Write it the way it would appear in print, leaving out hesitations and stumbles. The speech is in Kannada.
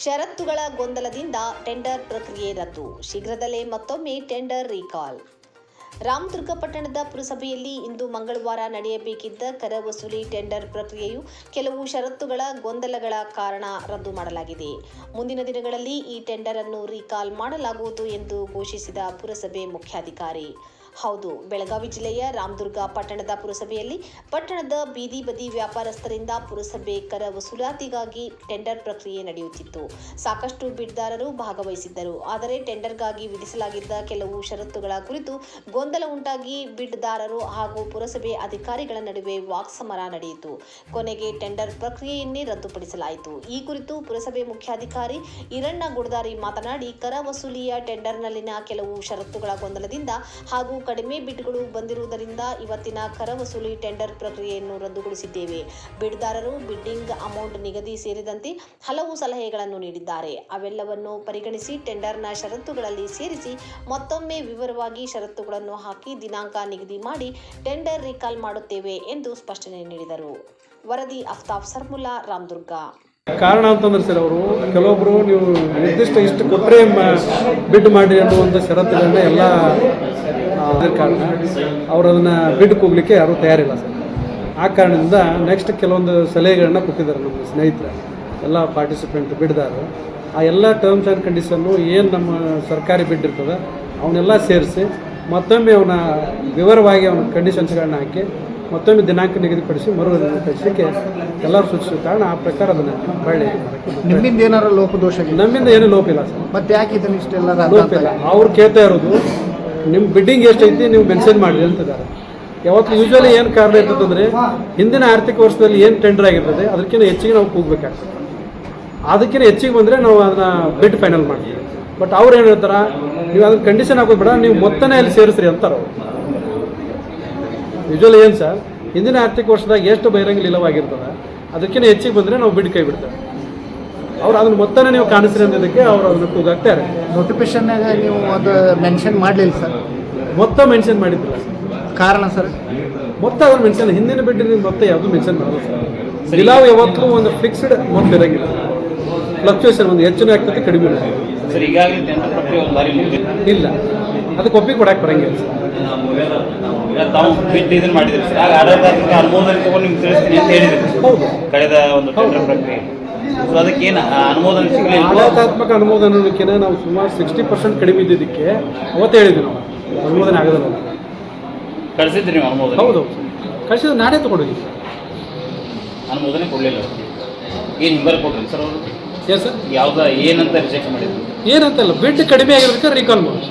ಷರತ್ತುಗಳ ಗೊಂದಲದಿಂದ ಟೆಂಡರ್ ಪ್ರಕ್ರಿಯೆ ರದ್ದು. ಶೀಘ್ರದಲ್ಲೇ ಮತ್ತೊಮ್ಮೆ ಟೆಂಡರ್ ರೀಕಾಲ್. ರಾಮದುರ್ಗ ಪಟ್ಟಣದ ಪುರಸಭೆಯಲ್ಲಿ ಇಂದು ಮಂಗಳವಾರ ನಡೆಯಬೇಕಿದ್ದ ಕರ ವಸೂಲಿ ಟೆಂಡರ್ ಪ್ರಕ್ರಿಯೆಯು ಕೆಲವು ಷರತ್ತುಗಳ ಗೊಂದಲಗಳ ಕಾರಣ ರದ್ದು ಮಾಡಲಾಗಿದೆ. ಮುಂದಿನ ದಿನಗಳಲ್ಲಿ ಈ ಟೆಂಡರ್ ಅನ್ನು ರೀಕಾಲ್ ಮಾಡಲಾಗುವುದು ಎಂದು ಘೋಷಿಸಿದ ಪುರಸಭೆ ಮುಖ್ಯಾಧಿಕಾರಿ. ಹೌದು, ಬೆಳಗಾವಿ ಜಿಲ್ಲೆಯ ರಾಮದುರ್ಗ ಪಟ್ಟಣದ ಪುರಸಭೆಯಲ್ಲಿ ಪಟ್ಟಣದ ಬೀದಿ ಬದಿ ವ್ಯಾಪಾರಸ್ಥರಿಂದ ಪುರಸಭೆ ಕರ ವಸೂಲಾತಿಗಾಗಿ ಟೆಂಡರ್ ಪ್ರಕ್ರಿಯೆ ನಡೆಯುತ್ತಿತ್ತು. ಸಾಕಷ್ಟು ಬಿಡ್ದಾರರು ಭಾಗವಹಿಸಿದ್ದರು. ಆದರೆ ಟೆಂಡರ್ಗಾಗಿ ವಿಧಿಸಲಾಗಿದ್ದ ಕೆಲವು ಷರತ್ತುಗಳ ಕುರಿತು ಗೊಂದಲ ಉಂಟಾಗಿ ಬಿಡ್ದಾರರು ಹಾಗೂ ಪುರಸಭೆ ಅಧಿಕಾರಿಗಳ ನಡುವೆ ವಾಕ್ಸಮರ ನಡೆಯಿತು. ಕೊನೆಗೆ ಟೆಂಡರ್ ಪ್ರಕ್ರಿಯೆಯನ್ನೇ ರದ್ದುಪಡಿಸಲಾಯಿತು. ಈ ಕುರಿತು ಪುರಸಭೆ ಮುಖ್ಯಾಧಿಕಾರಿ ಈರಣ್ಣ ಗುಡದಾರಿ ಮಾತನಾಡಿ, ಕರ ವಸೂಲಿಯ ಟೆಂಡರ್ನಲ್ಲಿನ ಕೆಲವು ಷರತ್ತುಗಳ ಗೊಂದಲದಿಂದ ಹಾಗೂ ಕಡಿಮೆ ಬಿಡ್ಗಳು ಬಂದಿರುವುದರಿಂದ ಇವತ್ತಿನ ಕರ ವಸೂಲಿ ಟೆಂಡರ್ ಪ್ರಕ್ರಿಯೆಯನ್ನು ರದ್ದುಗೊಳಿಸಿದ್ದೇವೆ. ಬಿಡ್ದಾರರು ಬಿಡ್ಡಿಂಗ್ ಅಮೌಂಟ್ ನಿಗದಿ ಸೇರಿದಂತೆ ಹಲವು ಸಲಹೆಗಳನ್ನು ನೀಡಿದ್ದಾರೆ. ಅವೆಲ್ಲವನ್ನು ಪರಿಗಣಿಸಿ ಟೆಂಡರ್ನ ಷರತ್ತುಗಳಲ್ಲಿ ಸೇರಿಸಿ ಮತ್ತೊಮ್ಮೆ ವಿವರವಾಗಿ ಷರತ್ತುಗಳನ್ನು ಹಾಕಿ ದಿನಾಂಕ ನಿಗದಿ ಮಾಡಿ ಟೆಂಡರ್ ರೀಕಾಲ್ ಮಾಡುತ್ತೇವೆ ಎಂದು ಸ್ಪಷ್ಟನೆ ನೀಡಿದರು. ವರದಿ ಅಫ್ತಾಬ್ ಸರ್ಮುಲ್ಲಾ, ರಾಮದುರ್ಗ. ಕಾರಣ ಅಂತಂದ್ರೆ ಸರ್, ಅವರು ಕೆಲವೊಬ್ಬರು ನೀವು ನಿರ್ದಿಷ್ಟ ಇಷ್ಟು ಕೊಟ್ಟರೆ ಬಿಡ್ ಮಾಡಿ ಅನ್ನುವಂಥ ಷರತ್ತುಗಳನ್ನ ಎಲ್ಲ ಕಾರಣ ಅವರು ಅದನ್ನು ಬಿಡ್ ಕೂಗಲಿಕ್ಕೆ ಯಾರೂ ತಯಾರಿಲ್ಲ ಸರ್. ಆ ಕಾರಣದಿಂದ ನೆಕ್ಸ್ಟ್ ಕೆಲವೊಂದು ಸಲಹೆಗಳನ್ನ ಕೊಟ್ಟಿದ್ದಾರೆ ನಮ್ಮ ಸ್ನೇಹಿತರು, ಎಲ್ಲ ಪಾರ್ಟಿಸಿಪೆಂಟ್ ಬಿಡ್ದಾರರು. ಆ ಎಲ್ಲ ಟರ್ಮ್ಸ್ ಆ್ಯಂಡ್ ಕಂಡೀಷನ್ನು ಏನು ನಮ್ಮ ಸರ್ಕಾರಿ ಬಿಡ್ ಇರ್ತದೆ ಅವನ್ನೆಲ್ಲ ಸೇರಿಸಿ ಮತ್ತೊಮ್ಮೆ ಅವನ ವಿವರವಾಗಿ ಅವನ ಕಂಡೀಷನ್ಸ್ಗಳನ್ನ ಹಾಕಿ ಮತ್ತೊಮ್ಮೆ ದಿನಾಂಕ ನಿಗದಿಪಡಿಸಿ ಕಳಿಸಲಿಕ್ಕೆ ಎಲ್ಲರೂ ಸೂಚಿಸಿದ ಕಾರಣ ಆ ಪ್ರಕಾರ ಅದನ್ನು ಒಳ್ಳೆ ನಿಮ್ಮಿಂದ ಏನಾರು ಲೋಪದೋಷ? ನಮ್ಮಿಂದ ಏನೂ ಲೋಪ ಇಲ್ಲ ಸರ್. ಮತ್ತೆ ಯಾಕೆ ಇದನ್ನು ಇಷ್ಟೆಲ್ಲ ಲೋಪ ಇಲ್ಲ. ಅವ್ರು ಕೇಳ್ತಾ ಇರೋದು ನಿಮ್ಮ ಬಿಡ್ಡಿಂಗ್ ಎಷ್ಟೈತಿ ನೀವು ಮೆನ್ಷನ್ ಮಾಡಿರಿ ಅಂತಿದ್ದಾರೆ. ಯಾವತ್ತು ಯೂಶ್ವಲಿ ಏನು ಕಾರಣ ಇರ್ತದಂದರೆ ಹಿಂದಿನ ಆರ್ಥಿಕ ವರ್ಷದಲ್ಲಿ ಏನು ಟೆಂಡರ್ ಆಗಿರ್ತದೆ ಅದಕ್ಕಿಂತ ಹೆಚ್ಚಿಗೆ ನಾವು ಕೂಗಬೇಕಾಗ್ತದೆ. ಅದಕ್ಕಿಂತ ಹೆಚ್ಚಿಗೆ ಬಂದರೆ ನಾವು ಅದನ್ನು ಬಿಡ್ ಫೈನಲ್ ಮಾಡ್ತೀವಿ. ಬಟ್ ಅವ್ರು ಏನು ಹೇಳ್ತಾರೆ, ನೀವು ಅದನ್ನ ಕಂಡೀಷನ್ ಹಾಕೋದು ಬೇಡ, ನೀವು ಮೊತ್ತನೇ ಅಲ್ಲಿ ಸೇರಿಸ್ರಿ ಅಂತಾರೆ ಅವರು. ಯೂಶ್ವಲಿ ಏನು ಸರ್, ಹಿಂದಿನ ಆರ್ಥಿಕ ವರ್ಷದಾಗ ಎಷ್ಟು ಬಹಿರಂಗ ಲೀಲವಾಗಿರ್ತದೆ ಅದಕ್ಕಿಂತ ಹೆಚ್ಚಿಗೆ ಬಂದರೆ ನಾವು ಬಿಡ್ ಕೈ ಬಿಡ್ತೇವೆ. ಅವ್ರು ಅದನ್ನ ಮೊತ್ತನೇ ನೀವು ಕಾಣಿಸ್ರಿ ಅನ್ನೋದಕ್ಕೆ ಅವರು ಅದನ್ನು ಕೂಗಾಗ್ತಾರೆ. ನೋಟಿಫಿಕೇಶನ್ನಾಗ ನೀವು ಅದು ಮೆನ್ಷನ್ ಮಾಡಲಿಲ್ಲ ಸರ್? ಮೊತ್ತ ಮೆನ್ಷನ್ ಮಾಡಿದ್ದಿಲ್ಲ ಸರ್. ಕಾರಣ ಸರ್? ಮೊತ್ತ ಅದನ್ನು ಮೆನ್ಷನ್, ಹಿಂದಿನ ಬಿಡ್ಡಿನ ಮೊತ್ತ ಯಾವುದು ಮೆನ್ಷನ್ ಮಾಡಲ್ಲ ಸರ್. ಬಿಲಾವ್ ಯಾವತ್ತೂ ಒಂದು ಫಿಕ್ಸ್ಡ್ ಮೊತ್ತ ಇರಂಗಿಲ್ಲ. ಫ್ಲಕ್ಚುಯೇಷನ್ ಒಂದು ಹೆಚ್ಚಿನ ಆಗ್ತದೆ, ಕಡಿಮೆ ಇಲ್ಲ. ಅದಕ್ಕೆ ಒಪ್ಪಿಗೆ ಕೊಡಕ್ಕೆ ಬರಂಗಿಲ್ಲ ಸರ್. ಹೌದು, ಕಳೆದ ಒಂದು ಟೆಂಡರ್ ಪ್ರಕ್ರಿಯೆ ಅದಕ್ಕೇನು ಅನುಮೋದನೆ ಸಿಗಲಿಲ್ಲ. ಆಡಳಿತಾತ್ಮಕ ಅನುಮೋದನೆಕ್ಕಿಂತ ನಾವು ಸುಮಾರು 60% ಕಡಿಮೆ ಇದ್ದಿದ್ದಕ್ಕೆ ಅವತ್ತು ಹೇಳಿದ್ವಿ ನಾವು ಅನುಮೋದನೆ ಆಗೋದಿಲ್ಲ. ಕಳಿಸಿದ್ರಿ ನೀವು ಅನುಮೋದನೆ? ಹೌದು, ಕಳಿಸಿದ್ರೆ ನಾನೇ ತಗೊಂಡಿದ್ವಿ. ಅನುಮೋದನೆ ಕೊಡಲಿಲ್ಲ. ಏನು ಹಿಂಬರ್ ಕೊಡ್ರಿ ಸರ್ ಅವರು? Yes sir. ಯಾವ್ದು ಏನಂತ ರಿಜೆಕ್ಟ್ ಮಾಡಿದ್ರು? ಏನಂತಲ್ಲ, ಬಿಡ್ ಕಡಿಮೆ ಆಗಿರೋದಕ್ಕೆ ರೀಕಾಲ್ ಮಾಡಿ.